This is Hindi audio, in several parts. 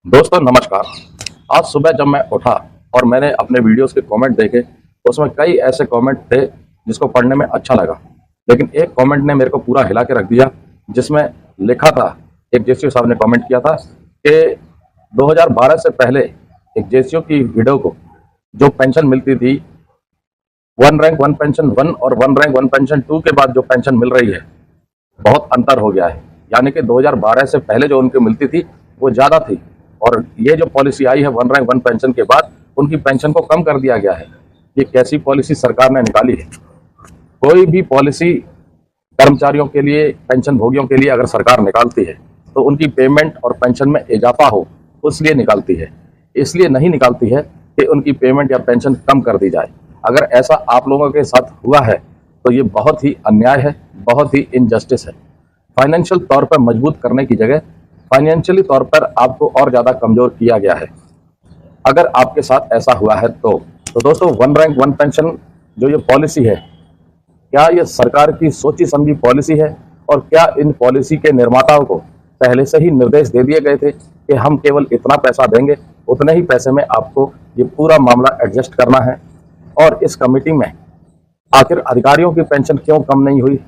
दोस्तों नमस्कार। आज सुबह जब मैं उठा और मैंने अपने वीडियोस के कमेंट देखे तो उसमें कई ऐसे कमेंट थे जिसको पढ़ने में अच्छा लगा, लेकिन एक कमेंट ने मेरे को पूरा हिला के रख दिया, जिसमें लिखा था, एक जेसीओ साहब ने कमेंट किया था कि 2012 से पहले एक जेसीओ की विडो को जो पेंशन मिलती थी, one rank one pension one और one rank one pension two के बाद जो पेंशन मिल रही है बहुत अंतर हो गया है। यानी कि 2012 से पहले जो उनकी मिलती थी वो ज़्यादा थी, और ये जो पॉलिसी आई है वन रैंक वन पेंशन के बाद उनकी पेंशन को कम कर दिया गया है। ये कैसी पॉलिसी सरकार ने निकाली है? कोई भी पॉलिसी कर्मचारियों के लिए, पेंशन भोगियों के लिए अगर सरकार निकालती है तो उनकी पेमेंट और पेंशन में इजाफा हो उसलिए निकालती है, इसलिए नहीं निकालती है कि उनकी पेमेंट या पेंशन कम कर दी जाए। अगर ऐसा आप लोगों के साथ हुआ है तो ये बहुत ही अन्याय है, बहुत ही इनजस्टिस है। फाइनेंशियल तौर पर मजबूत करने की जगह फाइनेंशियली तौर पर आपको और ज़्यादा कमज़ोर किया गया है। अगर आपके साथ ऐसा हुआ है तो दोस्तों, वन रैंक वन पेंशन जो ये पॉलिसी है, क्या ये सरकार की सोची समझी पॉलिसी है? और क्या इन पॉलिसी के निर्माताओं को पहले से ही निर्देश दे दिए गए थे कि हम केवल इतना पैसा देंगे, उतने ही पैसे में आपको ये पूरा मामला एडजस्ट करना है? और इस कमेटी में आखिर अधिकारियों की पेंशन क्यों कम नहीं हुई,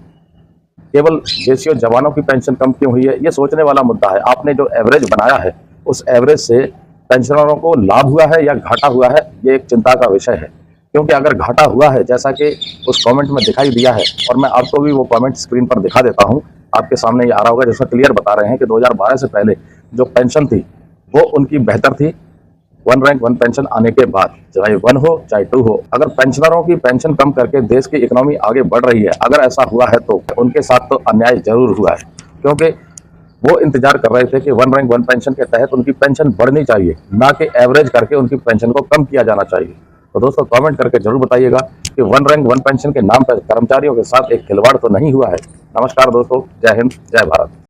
केवल जेसीओ जवानों की पेंशन कम क्यों हुई है? ये सोचने वाला मुद्दा है। आपने जो एवरेज बनाया है उस एवरेज से पेंशनरों को लाभ हुआ है या घाटा हुआ है, ये एक चिंता का विषय है। क्योंकि अगर घाटा हुआ है, जैसा कि उस कमेंट में दिखाई दिया है, और मैं आपको भी वो कमेंट स्क्रीन पर दिखा देता हूँ, आपके सामने ये आ रहा होगा, जिसमें क्लियर बता रहे हैं कि 2012 से पहले जो पेंशन थी वो उनकी बेहतर थी वन रैंक वन पेंशन आने के बाद, चाहे वन हो चाहे टू हो। अगर पेंशनरों की पेंशन कम करके देश की इकोनॉमी आगे बढ़ रही है, अगर ऐसा हुआ है तो उनके साथ तो अन्याय जरूर हुआ है, क्योंकि वो इंतजार कर रहे थे कि वन रैंक वन पेंशन के तहत उनकी पेंशन बढ़नी चाहिए, ना कि एवरेज करके उनकी पेंशन को कम किया जाना चाहिए। तो दोस्तों कमेंट करके जरूर बताइएगा कि वन रैंक वन पेंशन के नाम पर कर्मचारियों के साथ एक खिलवाड़ तो नहीं हुआ है। नमस्कार दोस्तों, जय हिंद, जय भारत।